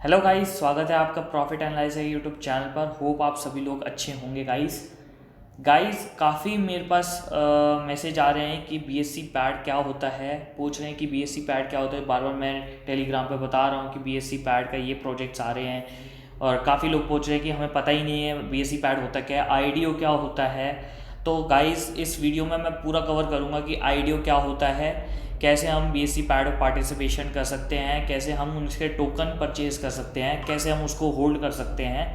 Hello guys, स्वागत है आपका प्रॉफिट एनालाइजर यूट्यूब चैनल पर। होप आप सभी लोग अच्छे होंगे। गाइस काफ़ी मेरे पास मैसेज आ रहे हैं कि बीएससी पैड क्या होता है। पूछ रहे हैं कि बीएससी पैड क्या होता है। बार बार मैं टेलीग्राम पे बता रहा हूँ कि बीएससी पैड का ये प्रोजेक्ट्स आ रहे हैं, और काफ़ी लोग पूछ रहे हैं कि हमें पता ही नहीं है बीएससी पैड होता क्या है, आईडीओ क्या होता है। तो गाइस इस वीडियो में मैं पूरा कवर करूँगा कि आईडीओ क्या होता है, कैसे हम बीएससी पैड पार्टिसिपेशन कर सकते हैं, कैसे हम उसके टोकन परचेज कर सकते हैं, कैसे हम उसको होल्ड कर सकते हैं।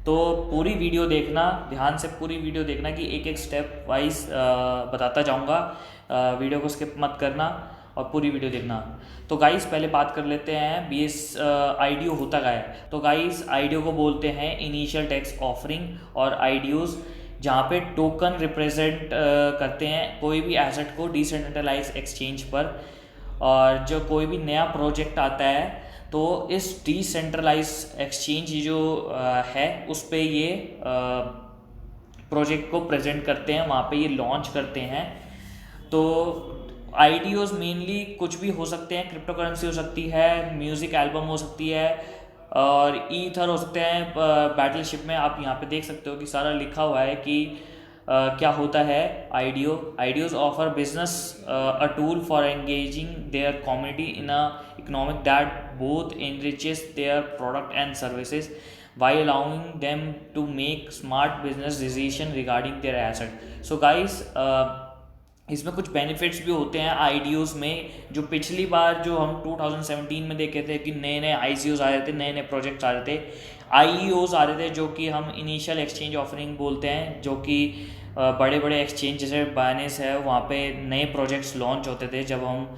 तो पूरी वीडियो देखना, ध्यान से पूरी वीडियो देखना कि एक एक स्टेप वाइज बताता जाऊंगा। वीडियो को स्किप मत करना और पूरी वीडियो देखना। तो गाइस पहले बात कर लेते हैं बीएस आईडीओ होता क्या है। तो गाइस आईडीओ को बोलते हैं इनिशियल टैक्स ऑफरिंग और आईडीओज, जहाँ पे टोकन रिप्रेजेंट करते हैं कोई भी एसेट को डिसेंट्रलाइज एक्सचेंज पर। और जो कोई भी नया प्रोजेक्ट आता है तो इस डिसेंट्रलाइज एक्सचेंज जो है उस पे ये प्रोजेक्ट को प्रेजेंट करते हैं, वहाँ पे ये लॉन्च करते हैं। तो आईडीओज मेनली कुछ भी हो सकते हैं, क्रिप्टो करेंसी हो सकती है, म्यूज़िक एल्बम हो सकती है, और ईथर हो सकते हैं। बैटलशिप में आप यहाँ पे देख सकते हो कि सारा लिखा हुआ है कि क्या होता है IDO. IDOs offer business a tool for engaging their community in a economic that both enriches their product and services while allowing them to make smart business decision regarding their asset. So guys, इसमें कुछ benefits भी होते हैं आईडीओज में। जो पिछली बार जो हम 2017 में देखे थे कि नए नए आईसीओज आ रहे थे, नए नए प्रोजेक्ट्स आ रहे थे, आईईओज आ रहे थे, जो कि हम इनिशियल एक्सचेंज ऑफरिंग बोलते हैं। जो कि बड़े बड़े एक्सचेंज जैसे बाइनेंस है, वहाँ पे नए प्रोजेक्ट्स लॉन्च होते थे। जब हम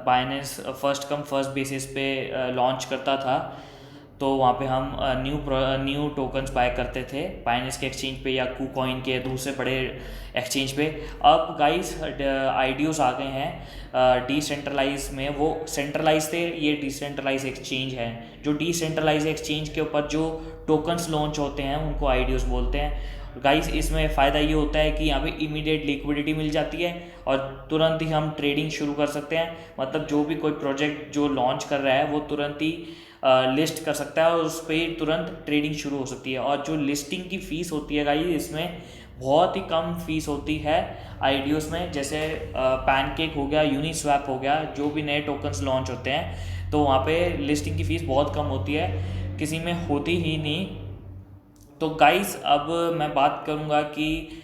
Binance first come first basis पे लॉन्च करता था, तो वहाँ पे हम न्यू टोकन्स बाय करते थे बाइनेंस के एक्सचेंज पे या कूकॉइन के दूसरे बड़े एक्सचेंज पे। अब गाइस आईडीओज आ गए हैं डिसेंट्रलाइज में, वो सेंट्रलाइज थे, ये डिसेंट्रलाइज एक्सचेंज है। जो डिसेंट्रलाइज एक्सचेंज के ऊपर जो टोकन्स लॉन्च होते हैं उनको आईडीओज बोलते हैं। गाइस इसमें फ़ायदा ये होता है कि यहाँ पे इमीडिएट लिक्विडिटी मिल जाती है और तुरंत ही हम ट्रेडिंग शुरू कर सकते हैं। मतलब जो भी कोई प्रोजेक्ट जो लॉन्च कर रहा है वो तुरंत ही लिस्ट कर सकता है और उस पर तुरंत ट्रेडिंग शुरू हो सकती है। और जो लिस्टिंग की फ़ीस होती है गाइस, इसमें बहुत ही कम फीस होती है आईडीओस में। जैसे पैनकेक हो गया, यूनिस्वैप हो गया, जो भी नए टोकन्स लॉन्च होते हैं तो वहाँ पे लिस्टिंग की फ़ीस बहुत कम होती है, किसी में होती ही नहीं। तो गाइस अब मैं बात करूँगा कि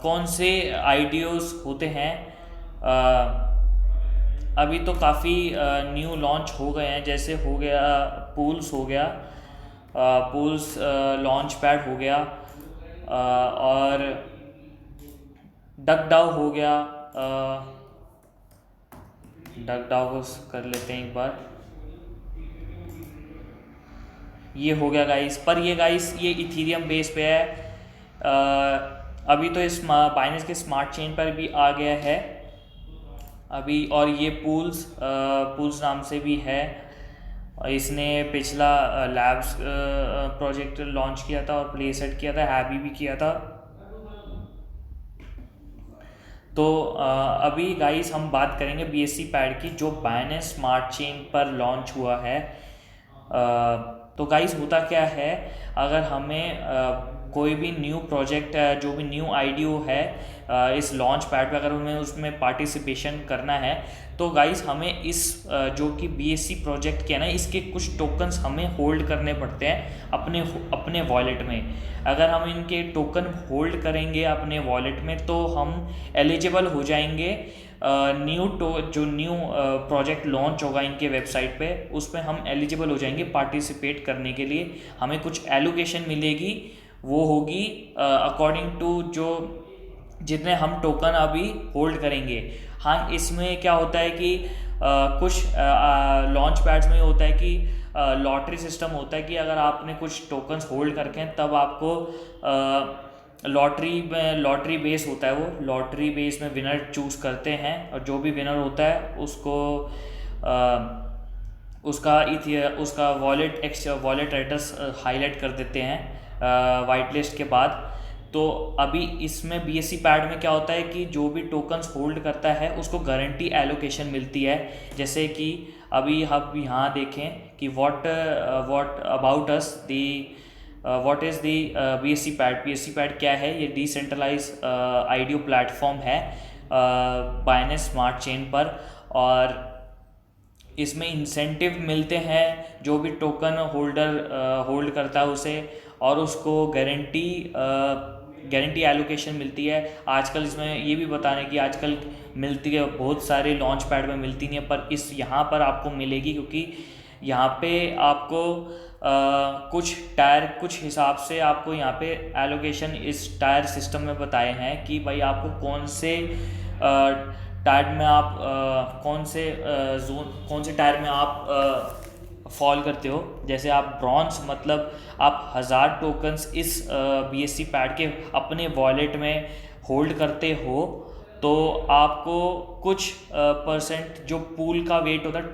कौन से आईडीओस होते हैं। अभी तो काफ़ी न्यू लॉन्च हो गए हैं, जैसे हो गया पूल्स, हो गया पूल्स, लॉन्च पैड हो गया, और डक डाउ हो गया। डक डाउ को कर लेते हैं एक बार। ये हो गया गाइस, पर ये गाइस ये इथीरियम बेस पे है। अभी तो इस बाइनेंस के स्मार्ट चेन पर भी आ गया है अभी। और ये पूल्स नाम से भी है। इसने पिछला लैब्स प्रोजेक्ट लॉन्च किया था और प्ले सेट किया था, हैवी भी किया था। तो अभी गाइस हम बात करेंगे बीएससी पैड की, जो बाइनेंस स्मार्ट चेन पर लॉन्च हुआ है। तो गाइस होता क्या है, अगर हमें कोई भी न्यू प्रोजेक्ट है, जो भी न्यू आईडीओ है इस लॉन्च पैड पे, अगर हमें उसमें पार्टिसिपेशन करना है तो गाइस हमें इस जो कि बीएससी प्रोजेक्ट के है ना, इसके कुछ टोकन्स हमें होल्ड करने पड़ते हैं अपने अपने वॉलेट में। अगर हम इनके टोकन होल्ड करेंगे अपने वॉलेट में तो हम एलिजिबल हो जाएंगे जो न्यू प्रोजेक्ट लॉन्च होगा इनके वेबसाइट पे, उस पर हम एलिजिबल हो जाएंगे पार्टिसिपेट करने के लिए। हमें कुछ एलोकेशन मिलेगी, वो होगी अकॉर्डिंग टू जो जितने हम टोकन अभी होल्ड करेंगे। हाँ, इसमें क्या होता है कि कुछ लॉन्च पैड्स में होता है कि लॉटरी सिस्टम होता है कि अगर आपने कुछ टोकन्स होल्ड करके हैं तब आपको लॉटरी बेस होता है, वो लॉटरी बेस में विनर चूज़ करते हैं, और जो भी विनर होता है उसको उसका वॉलेट एड्रेस हाईलाइट कर देते हैं वाइट लिस्ट के बाद। तो अभी इसमें बीएससी पैड में क्या होता है कि जो भी टोकन्स होल्ड करता है उसको गारंटी एलोकेशन मिलती है। जैसे कि अभी हम यहाँ देखें कि what about us the what is the BSC pad. BSC pad क्या है? ये डिसेंट्रलाइज आईडीओ प्लेटफॉर्म है बाइनेंस स्मार्ट चेन पर, और इसमें इंसेंटिव मिलते हैं जो भी टोकन होल्डर होल्ड करता है उसे, और उसको गारंटी एलोकेशन मिलती है। आजकल इसमें ये भी बताने की आजकल मिलती है, बहुत सारे लॉन्च पैड में मिलती नहीं है, पर इस यहाँ पर आपको मिलेगी, क्योंकि यहाँ पे आपको कुछ हिसाब से आपको यहाँ पे एलोकेशन इस टायर सिस्टम में बताए हैं कि भाई आपको कौन से टायर में आप कौन से टायर में आप फॉल करते हो। जैसे आप ब्रॉन्ज, मतलब आप 1000 टोकन्स इस BSC पैड के अपने वॉलेट में होल्ड करते हो, तो आपको कुछ परसेंट जो पूल का वेट होता है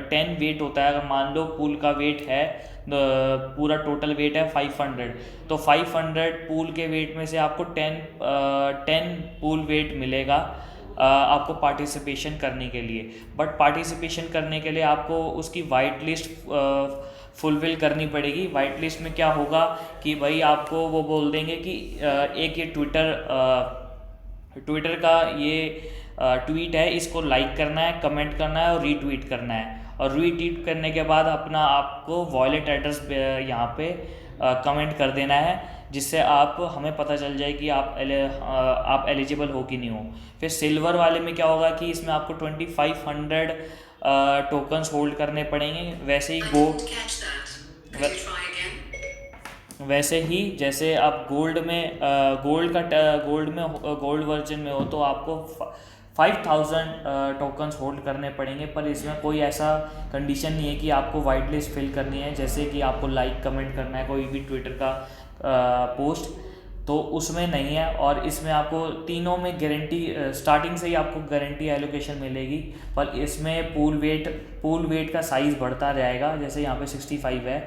10 वेट होता है। अगर मान लो पूल का वेट है पूरा टोटल वेट है 500, तो 500 पूल के वेट में से आपको 10 पूल वेट मिलेगा आपको पार्टिसिपेशन करने के लिए। बट पार्टिसिपेशन करने के लिए आपको उसकी वाइट लिस्ट फुलफिल करनी पड़ेगी। वाइट लिस्ट में क्या होगा कि भाई आपको वो बोल देंगे कि एक ये ट्विटर का ये ट्वीट है, इसको लाइक करना है, कमेंट करना है और रीट्वीट करना है, और रीट्वीट करने के बाद अपना आपको वॉलेट एड्रेस यहाँ पे कमेंट कर देना है, जिससे आप हमें पता चल जाए कि आप एलिजिबल हो कि नहीं हो। फिर सिल्वर वाले में क्या होगा कि इसमें आपको 2500 टोकन्स होल्ड करने पड़ेंगे। वैसे ही जैसे आप गोल्ड वर्जन में हो तो आपको 5000 टोकन्स होल्ड करने पड़ेंगे। पर इसमें कोई ऐसा कंडीशन नहीं है कि आपको वाइट लिस्ट फिल करनी है, जैसे कि आपको लाइक कमेंट करना है कोई भी ट्विटर का पोस्ट, तो उसमें नहीं है। और इसमें आपको तीनों में गारंटी स्टार्टिंग से ही आपको गारंटी एलोकेशन मिलेगी, पर इसमें पूल वेट का साइज़ बढ़ता जाएगा। जैसे यहाँ पे 65 है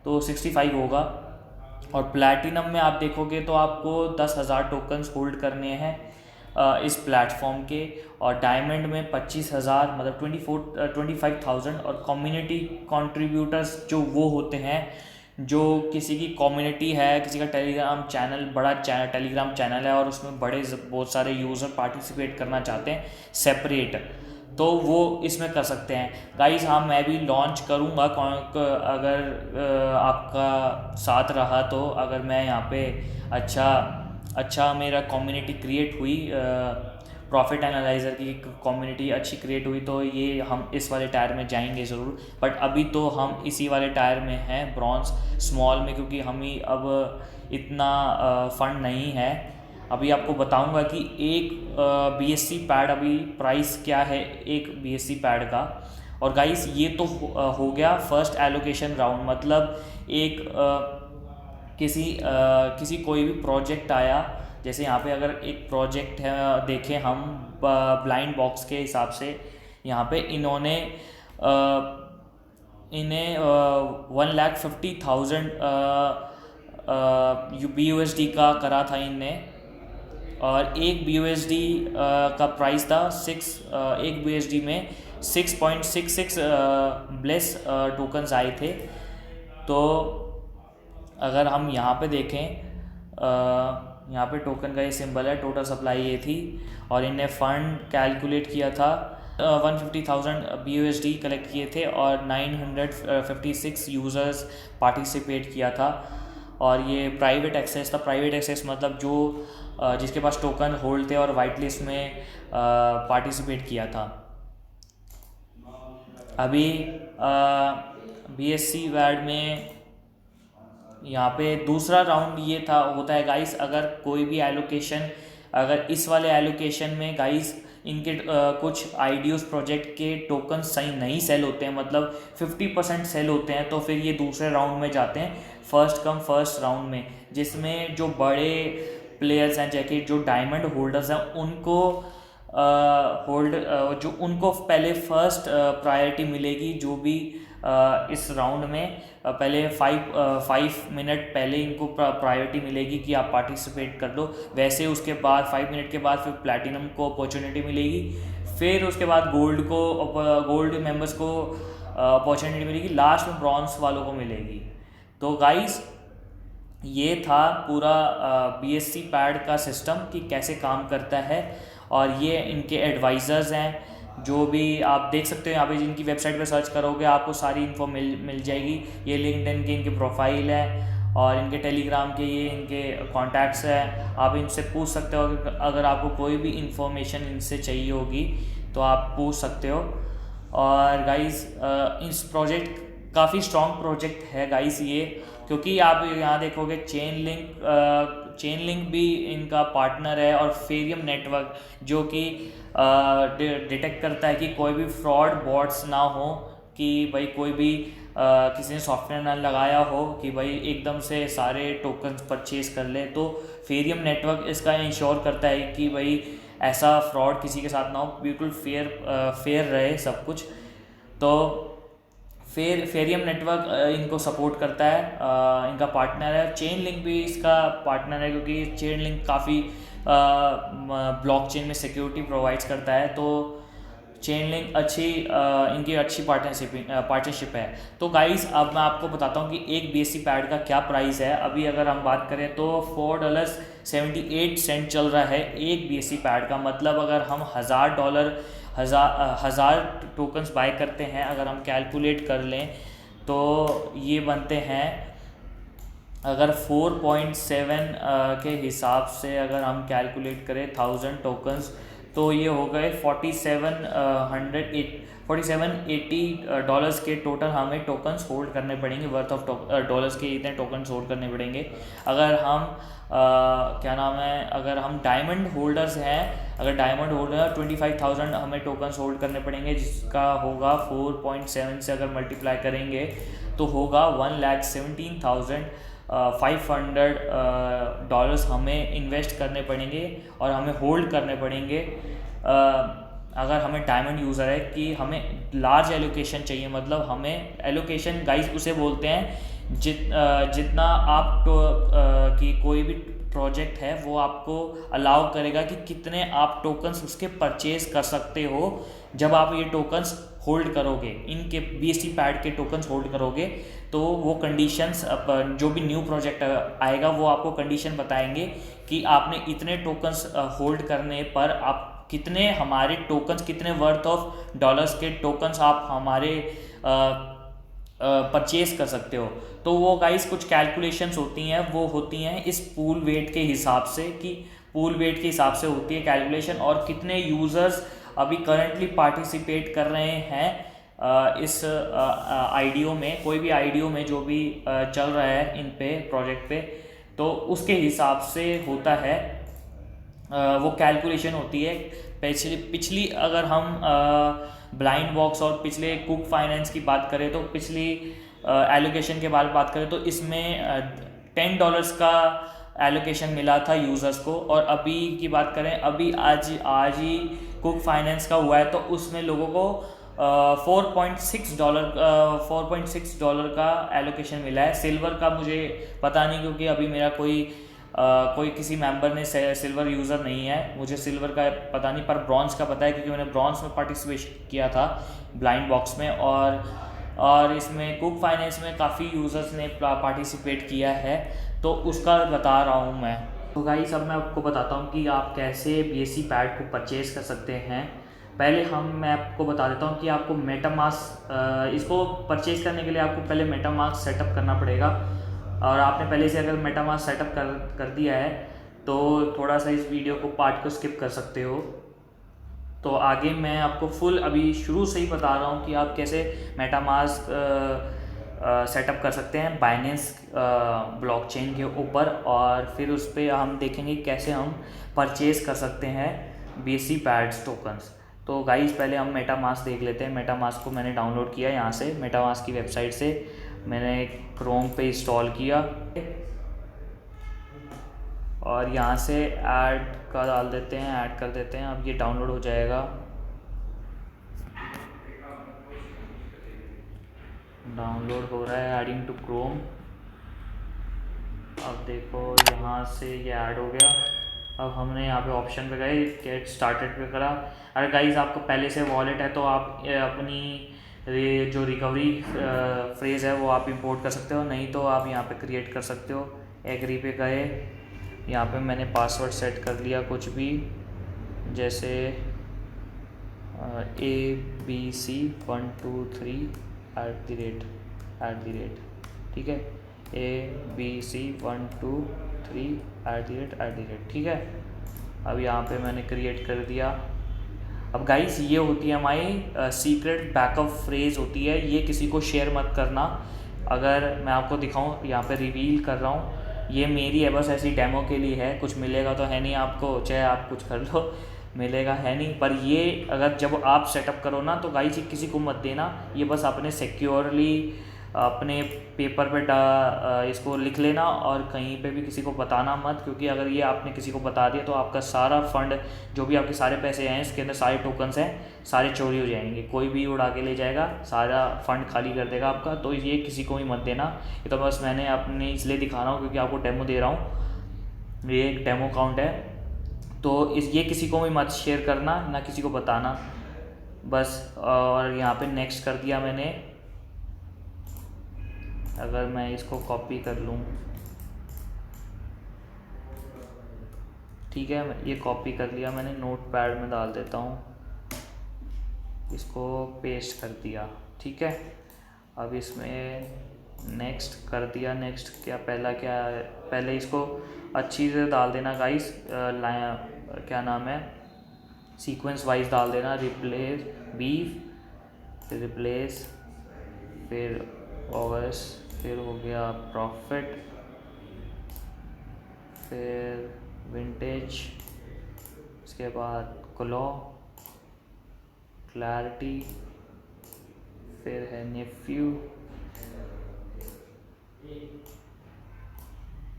तो 65 होगा, और प्लैटिनम में आप देखोगे तो आपको 10,000 टोकन्स होल्ड करने हैं इस प्लेटफॉर्म के, और डायमंड में 25,000 मतलब 25,000, और कम्युनिटी कंट्रीब्यूटर्स जो वो होते हैं जो किसी की कम्युनिटी है, किसी का बड़ा टेलीग्राम चैनल है और उसमें बहुत सारे यूज़र पार्टिसिपेट करना चाहते हैं सेपरेट, तो वो इसमें कर सकते हैं गाइस। हाँ, मैं भी लॉन्च करूँगा अगर आपका साथ रहा तो। अगर मैं यहाँ पे अच्छा मेरा कम्युनिटी क्रिएट हुई, प्रॉफिट एनालाइज़र की कम्युनिटी अच्छी क्रिएट हुई, तो ये हम इस वाले टायर में जाएंगे ज़रूर। बट अभी तो हम इसी वाले टायर में हैं, ब्रॉन्ज स्मॉल में, क्योंकि हम ही अब इतना फंड नहीं है। अभी आपको बताऊंगा कि एक BSC पैड अभी प्राइस क्या है एक BSC पैड का। और गाइस ये तो हो गया फर्स्ट एलोकेशन राउंड, मतलब एक किसी कोई भी प्रोजेक्ट आया, जैसे यहाँ पे अगर एक प्रोजेक्ट है देखें हम ब्लाइंड बॉक्स के हिसाब से, यहाँ पे इन्हें 1,50,000 BUSD का करा था इनने, और एक BUSD का प्राइस था एक BUSD में 6.66 ब्लेस टोकन्स आए थे। तो अगर हम यहाँ पे देखें, यहाँ पे टोकन का ये सिंबल है, टोटल सप्लाई ये थी, और इनने फंड कैलकुलेट किया था 150,000 BUSD कलेक्ट किए थे, और 956 यूज़र्स पार्टिसिपेट किया था। और ये प्राइवेट एक्सेस था। प्राइवेट एक्सेस मतलब जो जिसके पास टोकन होल्ड थे और वाइट लिस्ट में पार्टिसिपेट किया था। अभी BSC पैड में यहाँ पे दूसरा राउंड ये होता है गाइस, अगर कोई भी एलोकेशन, अगर इस वाले एलोकेशन में गाइस इनके कुछ आईडीओस प्रोजेक्ट के टोकन सही नहीं सेल होते हैं, मतलब 50% सेल होते हैं, तो फिर ये दूसरे राउंड में जाते हैं, फर्स्ट कम फर्स्ट राउंड में, जिसमें जो बड़े प्लेयर्स हैं, जैसे जो डायमंड होल्डर्स हैं, उनको पहले फर्स्ट प्रायोरिटी मिलेगी। जो भी इस राउंड में पहले 5 मिनट पहले इनको प्रायोरिटी मिलेगी कि आप पार्टिसिपेट कर लो। वैसे उसके बाद 5 मिनट के बाद फिर प्लैटिनम को अपॉर्चुनिटी मिलेगी, फिर उसके बाद गोल्ड मेंबर्स को अपॉर्चुनिटी मिलेगी, लास्ट में ब्रॉन्ज वालों को मिलेगी। तो गाइस ये था पूरा BSc पैड का सिस्टम कि कैसे काम करता है, और ये इनके एडवाइज़र्स हैं जो भी आप देख सकते हो यहाँ पे, जिनकी वेबसाइट पे सर्च करोगे आपको सारी इन्फो मिल जाएगी। ये लिंक्डइन के इनके प्रोफाइल है, और इनके टेलीग्राम के ये इनके कॉन्टैक्ट्स हैं। आप इनसे पूछ सकते हो अगर आपको कोई भी इंफॉर्मेशन इनसे चाहिए होगी तो आप पूछ सकते हो। और गाइस इस प्रोजेक्ट काफ़ी स्ट्रॉन्ग प्रोजेक्ट है गाइस ये, क्योंकि आप यहाँ देखोगे चेन लिंक भी इनका पार्टनर है, और फेरियम नेटवर्क जो कि डिटेक्ट करता है कि कोई भी फ्रॉड बॉट्स ना हो, कि भाई कोई भी किसी ने सॉफ्टवेयर ना लगाया हो कि भाई एकदम से सारे टोकन्स परचेज कर ले। तो फेरियम नेटवर्क इसका इंश्योर करता है कि भाई ऐसा फ्रॉड किसी के साथ ना हो, बिल्कुल फेयर रहे सब कुछ। तो फेरियम नेटवर्क इनको सपोर्ट करता है, इनका पार्टनर है। चेन लिंक भी इसका पार्टनर है, क्योंकि चेन लिंक काफ़ी ब्लॉकचेन में सिक्योरिटी प्रोवाइड्स करता है। तो चेन लिंक इनकी अच्छी पार्टनरशिप है। तो गाइस अब मैं आपको बताता हूँ कि एक BSc पैड का क्या प्राइस है। अभी अगर हम बात करें तो $4.78 चल रहा है एक BSc पैड का। मतलब अगर हम हज़ार टोकन्स बाय करते हैं, अगर हम कैलकुलेट कर लें तो ये बनते हैं, अगर 4.7 के हिसाब से अगर हम कैलकुलेट करें 1000 टोकन्स, तो ये हो गए $4780 के टोटल हमें टोकन्स होल्ड करने पड़ेंगे, वर्थ ऑफ डॉलर्स के इतने टोकन्स होल्ड करने पड़ेंगे। अगर हम अगर हम डायमंड होल्डर्स हैं, अगर डायमंड होल्डर 25,000 हमें टोकन्स होल्ड करने पड़ेंगे, जिसका होगा 4.7 से अगर मल्टीप्लाई करेंगे तो होगा $1,17,500 हमें इन्वेस्ट करने पड़ेंगे और हमें होल्ड करने पड़ेंगे। अगर हमें डायमंड यूज़र है कि हमें लार्ज एलोकेशन चाहिए, मतलब हमें एलोकेशन गाइस उसे बोलते हैं जितना आप कि कोई भी प्रोजेक्ट है वो आपको अलाउ करेगा कि कितने आप टोकन्स उसके परचेज कर सकते हो। जब आप ये टोकन्स होल्ड करोगे, इनके BSc पैड के टोकन्स होल्ड करोगे, तो वो कंडीशंस जो भी न्यू प्रोजेक्ट आएगा वो आपको कंडीशन बताएंगे कि आपने इतने टोकन्स होल्ड करने पर आप कितने हमारे टोकन्स, कितने वर्थ ऑफ डॉलर्स के टोकन्स आप हमारे परचेज कर सकते हो। तो वो गाइस कुछ कैलकुलेशंस होती हैं, वो होती हैं इस पूल वेट के हिसाब से, कि पूल वेट के हिसाब से होती है कैलकुलेशन, और कितने यूज़र्स अभी करंटली पार्टिसिपेट कर रहे हैं इस आईडीओ में, कोई भी आईडीओ में जो भी चल रहा है इन पे प्रोजेक्ट पे, तो उसके हिसाब से होता है वो कैलकुलेशन होती है। पिछली अगर हम ब्लाइंड बॉक्स और पिछले कुक फाइनेंस की बात करें, तो पिछली एलोकेशन के बारे में बात करें तो इसमें $10 का एलोकेशन मिला था यूज़र्स को, और अभी की बात करें, अभी आज ही कुक फाइनेंस का हुआ है, तो उसमें लोगों को $4.6 का एलोकेशन मिला है। सिल्वर का मुझे पता नहीं, क्योंकि अभी मेरा कोई किसी मेंबर ने सिल्वर यूज़र नहीं है, मुझे सिल्वर का पता नहीं, पर ब्रॉन्ज का पता है, क्योंकि मैंने ब्रॉन्ज में पार्टिसिपेट किया था ब्लाइंड बॉक्स में, और इसमें कुक फाइनेंस में काफ़ी यूज़र्स ने पार्टिसिपेट किया है, तो उसका बता रहा हूँ मैं। तो गाइस अब मैं आपको बताता हूँ कि आप कैसे BSc पैड को परचेज़ कर सकते हैं। पहले मैं आपको बता देता हूँ कि आपको मेटामास्क, इसको परचेज़ करने के लिए आपको पहले मेटामास्क सेटअप करना पड़ेगा, और आपने पहले से अगर मेटामास्क सेटअप कर दिया है तो थोड़ा सा इस वीडियो को पार्ट को स्किप कर सकते हो। तो आगे मैं आपको फुल अभी शुरू से ही बता रहा हूँ कि आप कैसे मेटामास्क सेटअप कर सकते हैं बाइनेंस ब्लॉकचेन के ऊपर, और फिर उस पर हम देखेंगे कैसे हम परचेज़ कर सकते हैं BSc पैड्स टोकन्स। तो गाइस पहले हम मेटामास्क देख लेते हैं। मेटामास्क को मैंने डाउनलोड किया यहाँ से, मेटामास्क की वेबसाइट से मैंने क्रोम पे इंस्टॉल किया, और यहाँ से ऐड का डाल देते हैं, ऐड कर देते हैं। अब ये डाउनलोड हो जाएगा, डाउनलोड हो रहा है, एडिंग टू क्रोम। अब देखो यहाँ से ये ऐड हो गया। अब हमने यहाँ पे ऑप्शन पे गए, गेट स्टार्टेड पे करा। अगर गाइस आपको पहले से वॉलेट है तो आप अपनी ये जो रिकवरी फ्रेज़ है वो आप इंपोर्ट कर सकते हो, नहीं तो आप यहाँ पे क्रिएट कर सकते हो। एग्री पे गए, यहाँ पे मैंने पासवर्ड सेट कर लिया कुछ भी, जैसे ABC123 @, ठीक है, ABC123 @, ठीक है। अब यहाँ पे मैंने क्रिएट कर दिया। अब गाइस ये होती है हमारी सीक्रेट बैकअप फ्रेज़ होती है, ये किसी को शेयर मत करना। अगर मैं आपको दिखाऊं, यहाँ पे रिवील कर रहा हूँ, ये मेरी है, बस ऐसी डेमो के लिए है, कुछ मिलेगा तो है नहीं आपको, चाहे आप कुछ कर लो, मिलेगा है नहीं। पर ये अगर जब आप सेटअप करो ना, तो गाइस ये किसी को मत देना, ये बस अपने सिक्योरली अपने पेपर पे इसको लिख लेना, और कहीं पे भी किसी को बताना मत, क्योंकि अगर ये आपने किसी को बता दिया तो आपका सारा फंड, जो भी आपके सारे पैसे हैं इसके अंदर, सारे टोकन्स हैं, सारे चोरी हो जाएंगे, कोई भी उड़ा के ले जाएगा, सारा फंड खाली कर देगा आपका। तो ये किसी को भी मत देना। ये तो बस मैंने अपने इसलिए दिखा रहा हूँ क्योंकि आपको डेमो दे रहा हूँ, ये एक डेमो अकाउंट है, तो ये किसी को भी मत शेयर करना, ना किसी को बताना बस। और यहाँ पे नेक्स्ट कर दिया मैंने। अगर मैं इसको कॉपी कर लूँ, ठीक है, ये कॉपी कर लिया मैंने, नोट पैड में डाल देता हूँ, इसको पेस्ट कर दिया, ठीक है। अब इसमें नेक्स्ट कर दिया। नेक्स्ट क्या, पहले इसको अच्छी से डाल देना गाइस, क्या नाम है, सीक्वेंस वाइज डाल देना, रिप्लेस बीफ, फिर रिप्लेस, फिर ऑगस्ट, फिर हो गया प्रॉफिट, फिर विंटेज, इसके बाद क्लॉ, क्लैरिटी, फिर है नेफ्यू,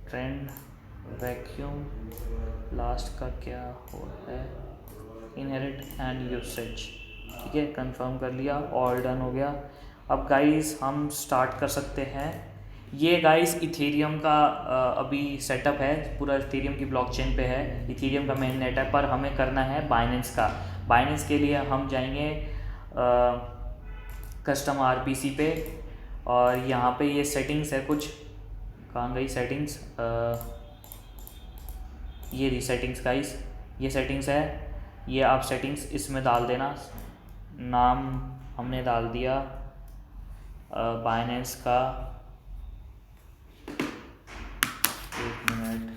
ट्रेंड, वैक्यूम, लास्ट का क्या हो है, इनहेरिट एंड यूसेज, ठीक है, कंफर्म कर लिया, ऑल डन हो गया। अब गाइस हम स्टार्ट कर सकते हैं। ये गाइस इथेरियम का अभी सेटअप है, पूरा इथेरियम की ब्लॉकचेन पे है, इथेरियम का मेन नेट है, पर हमें करना है बाइनेंस का। बाइनेंस के लिए हम जाएंगे कस्टम आरपीसी पे, और यहाँ पे ये सेटिंग्स है कुछ, कहाँ गई सेटिंग्स, ये रही सेटिंग्स गाइस, ये सेटिंग्स है, ये आप सेटिंग्स इसमें डाल देना। नाम हमने डाल दिया बाइनेंस का, एक मिनट,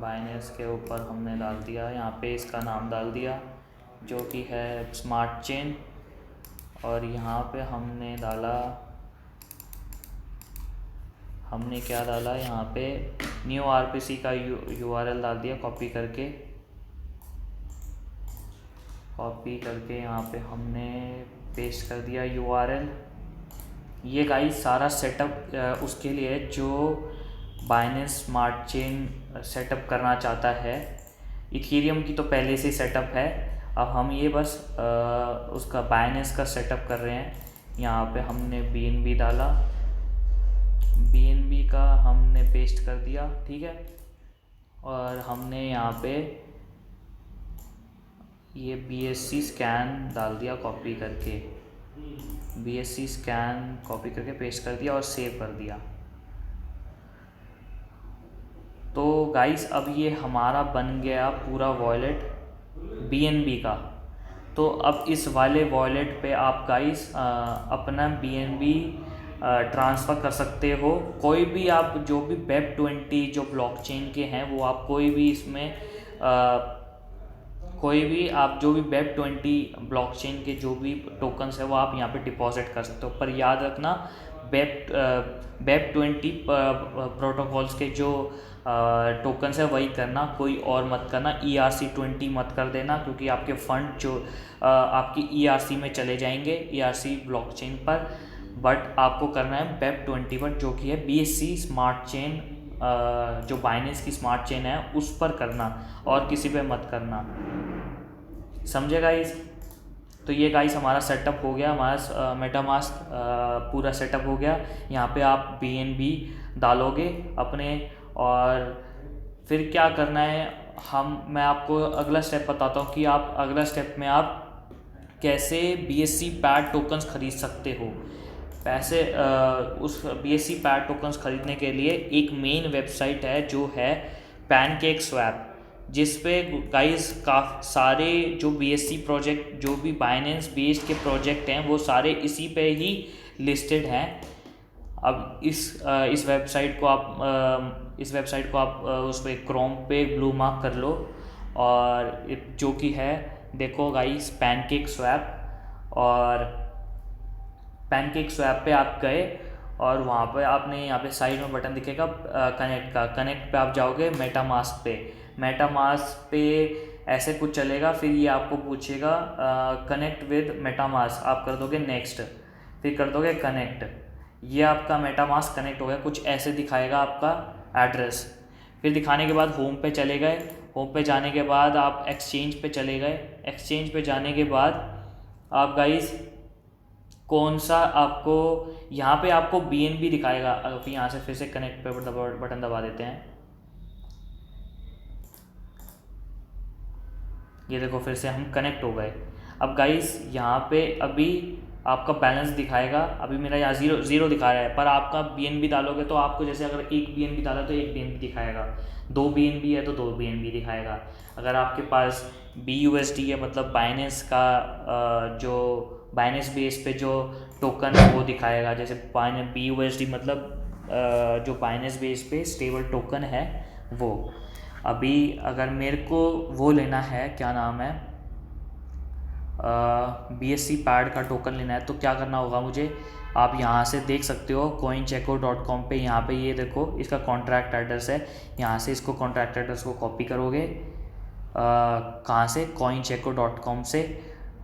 बाइनेंस के ऊपर हमने डाल दिया, यहाँ पे इसका नाम डाल दिया जो कि है स्मार्ट चेन, और यहाँ पे हमने क्या डाला, यहाँ पे न्यू आरपीसी का यूआरएल डाल दिया, कॉपी करके यहाँ पे हमने पेस्ट कर दिया यूआरएल। ये गाइस सारा सेटअप उसके लिए जो बाइनेंस स्मार्ट चेन सेटअप करना चाहता है। इथेरियम की तो पहले से सेटअप है, अब हम ये बस उसका बाइनेंस का सेटअप कर रहे हैं। यहाँ पे हमने बीएनबी डाला, बीएनबी का हमने पेस्ट कर दिया, ठीक है, और हमने यहाँ पे ये BSC स्कैन डाल दिया, कॉपी करके BSC स्कैन कॉपी करके पेस्ट कर दिया और सेव कर दिया। तो गाइस अब ये हमारा बन गया पूरा वॉलेट BNB का। तो अब इस वाले वॉलेट पे आप गाइस अपना BNB ट्रांसफ़र कर सकते हो। कोई भी आप जो भी Web20 जो ब्लॉकचेन के हैं वो आप कोई भी इसमें कोई भी आप जो भी Web20 ब्लॉकचेन के जो भी टोकन्स है वो आप यहाँ पे डिपॉजिट कर सकते हो। पर याद रखना Web20 प्रोटोकॉल्स के जो टोकन्स है वही करना, कोई और मत करना। ERC20 मत कर देना, क्योंकि आपके फंड जो आपकी ERC में चले जाएंगे, ERC ब्लॉकचेन पर। बट आपको करना है Web20 पर, जो कि है BSC स्मार्ट चेन, जो बाइनेंस की स्मार्ट चेन है उस पर करना, और किसी पे मत करना, समझे गाइस। तो ये गाइस हमारा सेटअप हो गया, हमारा मेटामास्क पूरा सेटअप हो गया। यहाँ पे आप BNB डालोगे अपने, और फिर क्या करना है मैं आपको अगला स्टेप बताता हूँ कि आप अगला स्टेप में आप कैसे BSC पैड टोकन्स खरीद सकते हो। पैसे उस BSC पैड टोकन्स खरीदने के लिए एक मेन वेबसाइट है जो है पैनकेक स्वैप, जिस पे गाइस सारे जो BSC प्रोजेक्ट, जो भी बाइनेंस बेस्ड के प्रोजेक्ट हैं, वो सारे इसी पे ही लिस्टेड हैं। अब इस वेबसाइट को आप उस पर क्रोम पे ब्लू मार्क कर लो, और जो कि है, देखो गाइस, पैनकेक स्वैप। और पैनकेक स्वैप पे आप गए और वहाँ पे आपने यहाँ पे साइड में बटन दिखेगा कनेक्ट का। कनेक्ट पे आप जाओगे मेटामास्क पे ऐसे कुछ चलेगा, फिर ये आपको पूछेगा कनेक्ट विद मेटामास्क, आप कर दोगे नेक्स्ट, फिर कर दोगे कनेक्ट। ये आपका मेटामास्क कनेक्ट हो गया, कुछ ऐसे दिखाएगा आपका एड्रेस। फिर दिखाने के बाद होम पे चले गए। होम पे जाने के बाद आप एक्सचेंज पे चले गए। एक्सचेंज पे जाने के बाद आप गाइस कौन सा आपको यहाँ पे आपको BNB दिखाएगा। अब यहाँ से फिर से कनेक्ट पे बटन दबा देते हैं। ये देखो, फिर से हम कनेक्ट हो गए। अब गाइस यहाँ पे अभी आपका बैलेंस दिखाएगा। अभी मेरा यहाँ ज़ीरो दिखा रहा है, पर आपका BNB डालोगे तो आपको, जैसे अगर एक BNB डाला तो एक BNB दिखाएगा, 2 BNB है तो 2 BNB दिखाएगा। अगर आपके पास BUSD है, मतलब बाइनेंस का जो बाइनेंस बेस पे जो टोकन है वो दिखाएगा। जैसे BUSD मतलब जो बाइनेंस बेस पे स्टेबल टोकन है वो। अभी अगर मेरे को वो लेना है, क्या नाम है, BSC पैड का टोकन लेना है, तो क्या करना होगा मुझे, आप यहाँ से देख सकते हो coincheco.com पे। यहाँ पे ये देखो, इसका कॉन्ट्रैक्ट एड्रेस है। यहाँ से इसको कॉन्ट्रैक्ट एड्रेस को कॉपी करोगे, कहाँ से, coincheco.com से,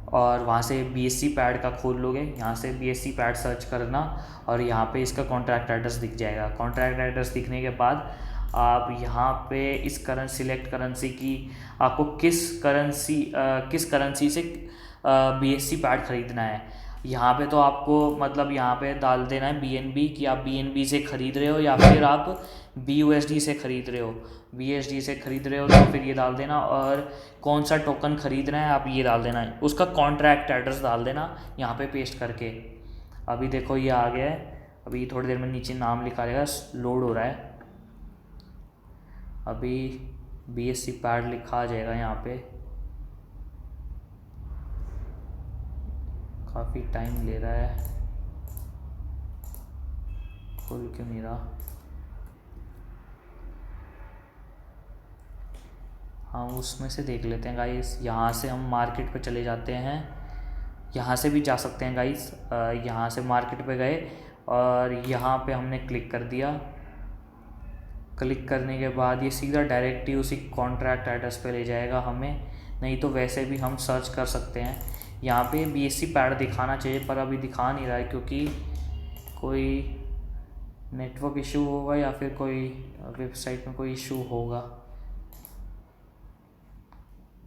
और वहाँ से BSC पैड का खोल लोगे। यहाँ से BSC पैड सर्च करना और यहाँ पे इसका कॉन्ट्रैक्ट एड्रेस दिख जाएगा। कॉन्ट्रैक्ट एड्रेस दिखने के बाद आप यहाँ पे इस सिलेक्ट करेंसी की, आपको किस करेंसी से BSC पैड ख़रीदना है। यहाँ पे तो आपको मतलब यहाँ पे डाल देना है BNB, कि आप BNB से ख़रीद रहे हो या फिर आप BUSD से ख़रीद रहे हो। BSD से ख़रीद रहे हो तो फिर ये डाल देना, और कौन सा टोकन ख़रीदना है आप ये डाल देना, उसका कॉन्ट्रैक्ट एड्रेस डाल देना यहाँ पे पेस्ट करके। अभी देखो ये आ गया है। अभी थोड़ी देर में नीचे नाम लिखा रहेगा, लोड हो रहा है। अभी BSC पैड लिखा आ जाएगा यहाँ पे। काफ़ी टाइम ले रहा है, खुल के मेरा। हाँ, उसमें से देख लेते हैं गाइस। यहाँ से हम मार्केट पे चले जाते हैं, यहाँ से भी जा सकते हैं गाइस। यहाँ से मार्केट पे गए और यहाँ पे हमने क्लिक कर दिया। क्लिक करने के बाद ये सीधा डायरेक्ट ही उसी कॉन्ट्रैक्ट एड्रेस पे ले जाएगा हमें, नहीं तो वैसे भी हम सर्च कर सकते हैं। यहाँ पे BSC पैड दिखाना चाहिए, पर अभी दिखा नहीं रहा है, क्योंकि कोई नेटवर्क इशू होगा या फिर कोई वेबसाइट में कोई इशू होगा।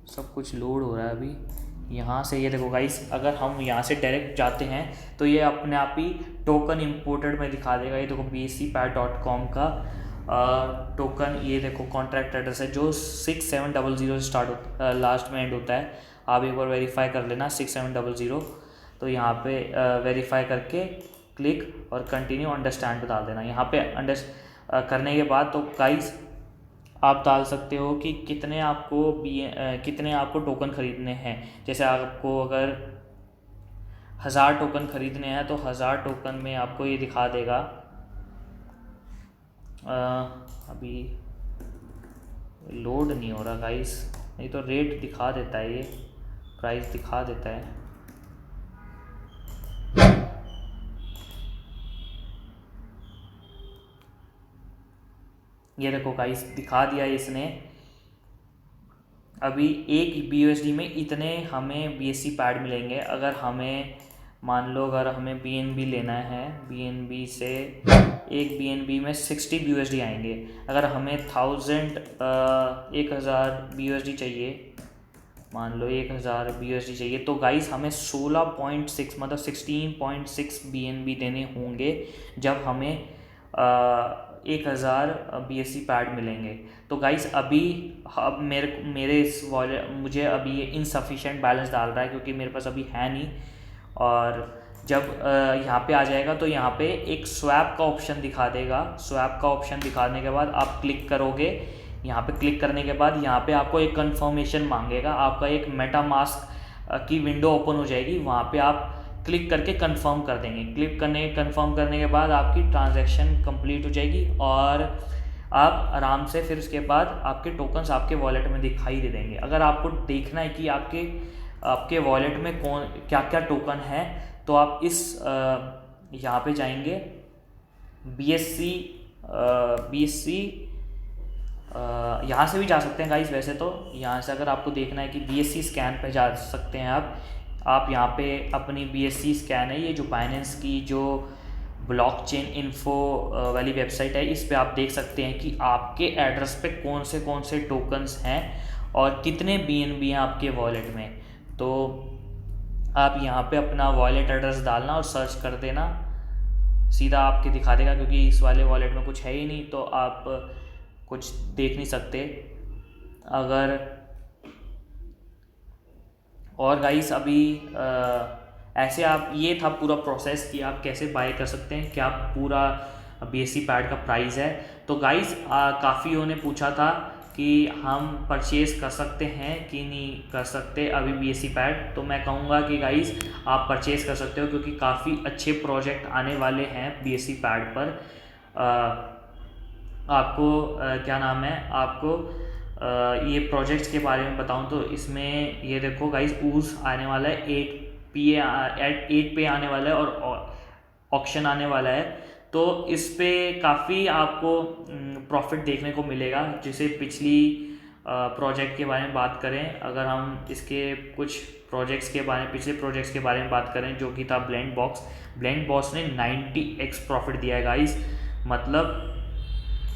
सब कुछ लोड हो रहा है अभी। यहाँ से ये देखो गाइस, अगर हम यहाँ से डायरेक्ट जाते हैं तो ये अपने आप ही टोकन इंपोर्टेड में दिखा देगा। ये देखो BSCpad.com का टोकन, ये देखो कॉन्ट्रैक्ट एड्रेस है जो 6700 स्टार्ट लास्ट में एंड होता है। आप एक बार वेरीफाई कर लेना 6700। तो यहाँ पे वेरीफाई करके क्लिक और कंटिन्यू अंडरस्टैंड पे डाल देना। यहाँ पे करने के बाद तो गाइस आप डाल सकते हो कि कितने आपको टोकन ख़रीदने हैं। जैसे आपको अगर 1000 टोकन ख़रीदने हैं तो 1000 टोकन में आपको ये दिखा देगा। अभी लोड नहीं हो रहा गाइस, नहीं तो रेट दिखा देता है, ये प्राइस दिखा देता है। ये देखो गाइस, दिखा दिया इसने। अभी एक BUSD में इतने हमें BSC पैड मिलेंगे। अगर हमें मान लो, अगर हमें BNB लेना है, BNB से एक BNB में 60 BUSD आएंगे। अगर हमें 1000 BUSD चाहिए, मान लो 1000 BUSD चाहिए, तो गाइस हमें 16.6 मतलब 16.6 BNB देने होंगे जब हमें 1000 BSC पैड मिलेंगे। तो गाइस अभी अब मेरे इस वॉलेट मुझे अभी ये इनसफिशिएंट बैलेंस डाल रहा है क्योंकि मेरे पास अभी है नहीं। और जब यहाँ पे आ जाएगा तो यहाँ पे एक स्वैप का ऑप्शन दिखा देगा। स्वैप का ऑप्शन दिखाने के बाद आप क्लिक करोगे। यहाँ पे क्लिक करने के बाद यहाँ पे आपको एक कंफर्मेशन मांगेगा। आपका एक मेटामास्क की विंडो ओपन हो जाएगी, वहाँ पे आप क्लिक करके कंफर्म कर देंगे। कंफर्म करने के बाद आपकी ट्रांजैक्शन कंप्लीट हो जाएगी और आप आराम से फिर उसके बाद आपके टोकन्स आपके वॉलेट में दिखाई दे देंगे। अगर आपको देखना है कि आपके वॉलेट में क्या क्या टोकन है, तो आप इस यहाँ पे जाएंगे BSC यहाँ से भी जा सकते हैं गाइस। वैसे तो यहाँ से अगर आपको देखना है कि BSC स्कैन पे जा सकते हैं आप यहाँ पे अपनी BSC स्कैन है, ये जो बाइनेंस की जो ब्लॉकचेन इन्फो वाली वेबसाइट है, इस पे आप देख सकते हैं कि आपके एड्रेस पे कौन से टोकन्स हैं और कितने BNB हैं आपके वॉलेट में। तो आप यहाँ पे अपना वॉलेट एड्रेस डालना और सर्च कर देना, सीधा आपके दिखा देगा क्योंकि इस वाले वॉलेट में कुछ है ही नहीं, तो आप कुछ देख नहीं सकते। अगर और गाइस अभी ऐसे आप ये था पूरा प्रोसेस कि आप कैसे बाय कर सकते हैं, क्या पूरा BSC पैड का प्राइस है। तो गाइस काफ़ियों ने पूछा था कि हम परचेज़ कर सकते हैं कि नहीं कर सकते अभी BSC पैड। तो मैं कहूँगा कि गाइस आप परचेज़ कर सकते हो क्योंकि काफ़ी अच्छे प्रोजेक्ट आने वाले हैं BSC पैड पर। आपको क्या नाम है, आपको ये प्रोजेक्ट्स के बारे में बताऊं तो इसमें ये देखो गाइस, ऊज आने वाला है 8 पे आने वाला है और ऑक्शन आने वाला है। तो इस पे काफ़ी आपको प्रॉफिट देखने को मिलेगा। जैसे पिछली प्रोजेक्ट के बारे में बात करें, अगर हम इसके कुछ पिछले प्रोजेक्ट्स के बारे में बात करें, जो कि था ब्लेंड बॉक्स ने 90x प्रॉफिट दिया है गाइस। मतलब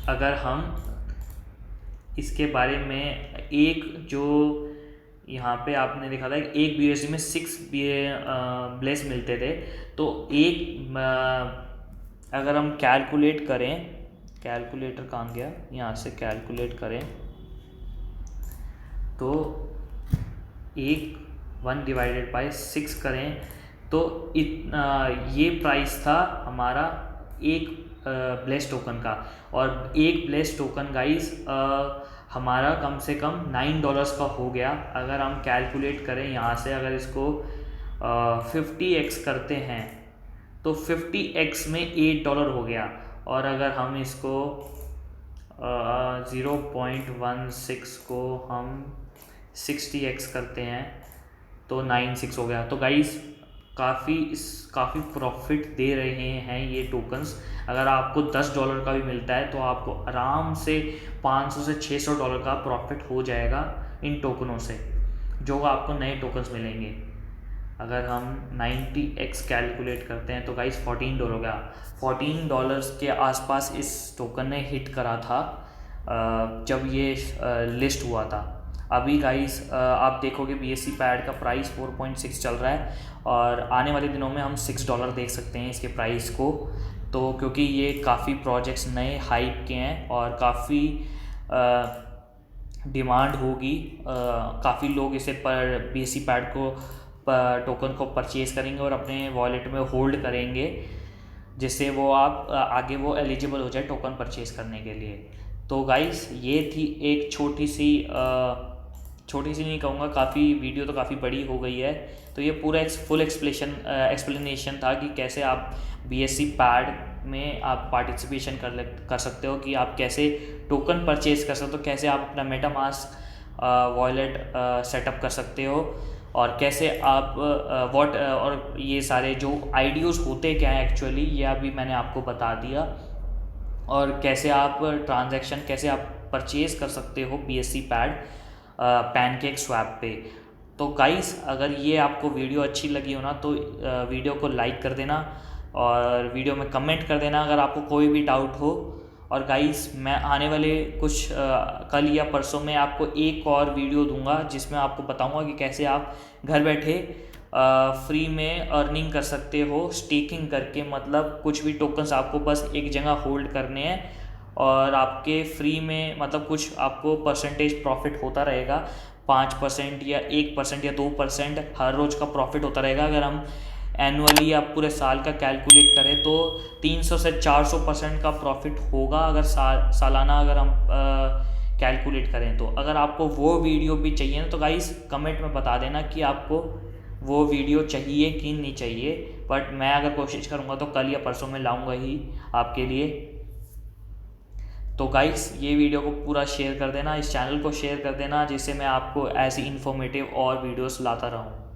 अगर हम इसके बारे में एक जो यहाँ पे आपने देखा था एक BSC में 6 ब्लेस मिलते थे, तो अगर हम कैलकुलेट करें, कैलकुलेटर कहाँ गया, यहाँ से कैलकुलेट करें तो 1 डिवाइडेड बाय 6 करें तो ये प्राइस था हमारा एक ब्लेस टोकन का। और एक ब्लेस टोकन गाइस हमारा कम से कम $9 का हो गया। अगर हम कैलकुलेट करें यहाँ से, अगर इसको 50x करते हैं तो 50x में $8 हो गया। और अगर हम इसको 0.16 को हम 60x करते हैं तो 96 हो गया। तो गाइस काफ़ी प्रॉफिट दे रहे हैं ये टोकन्स। अगर आपको $10 का भी मिलता है तो आपको आराम से $500 से $600 का प्रॉफिट हो जाएगा इन टोकनों से, जो आपको नए टोकन्स मिलेंगे। अगर हम 90x कैलकुलेट करते हैं तो गाइस $14 हो गया। $14 के आसपास इस टोकन ने हिट करा था जब ये लिस्ट हुआ था। अभी गाइस आप देखोगे BSC पैड का प्राइस 4.6 चल रहा है और आने वाले दिनों में हम $6 देख सकते हैं इसके प्राइस को। तो क्योंकि ये काफ़ी प्रोजेक्ट्स नए हाइप के हैं और काफ़ी डिमांड होगी, काफ़ी लोग इसे पर BSC पैड को टोकन को परचेज़ करेंगे और अपने वॉलेट में होल्ड करेंगे, जिससे वो आगे वो एलिजिबल हो जाए टोकन परचेज़ करने के लिए। तो गाइस ये थी एक छोटी सी नहीं कहूँगा, काफ़ी वीडियो तो काफ़ी बड़ी हो गई है। तो ये पूरा फुल एक्सप्लेनेशन था कि कैसे आप BSC पैड में आप पार्टिसिपेशन कर सकते हो, कि आप कैसे टोकन परचेज़ कर सकते हो, कैसे आप अपना मेटामास्क वॉलेट सेटअप कर सकते हो, और कैसे आप और ये सारे जो आइडियोज़ होते क्या हैं एक्चुअली, ये अभी मैंने आपको बता दिया। और कैसे आप ट्रांजैक्शन कैसे आप परचेज़ कर सकते हो BSC पैड पैनकेक स्वैप पे। तो गाइस अगर ये आपको वीडियो अच्छी लगी हो ना तो वीडियो को लाइक कर देना और वीडियो में कमेंट कर देना अगर आपको कोई भी डाउट हो। और गाइस मैं आने वाले कुछ कल या परसों में आपको एक और वीडियो दूंगा जिसमें आपको बताऊंगा कि कैसे आप घर बैठे फ्री में अर्निंग कर सकते हो स्टेकिंग करके। मतलब कुछ भी टोकन्स आपको बस एक जगह होल्ड करने हैं और आपके फ्री में मतलब कुछ आपको परसेंटेज प्रॉफिट होता रहेगा, 5% या 1% या 2% हर रोज़ का प्रॉफिट होता रहेगा। अगर हम एनुअली या पूरे साल का कैलकुलेट करें तो 300 से 400% का प्रॉफिट होगा, अगर सालाना अगर हम कैलकुलेट करें तो। अगर आपको वो वीडियो भी चाहिए ना तो गाइस कमेंट में बता देना कि आपको वो वीडियो चाहिए कि नहीं चाहिए, बट मैं अगर कोशिश करूँगा तो कल या परसों में लाऊंगा ही आपके लिए। तो गाइस ये वीडियो को पूरा शेयर कर देना, इस चैनल को शेयर कर देना, जिससे मैं आपको ऐसी इन्फॉर्मेटिव और वीडियोस लाता रहूँ।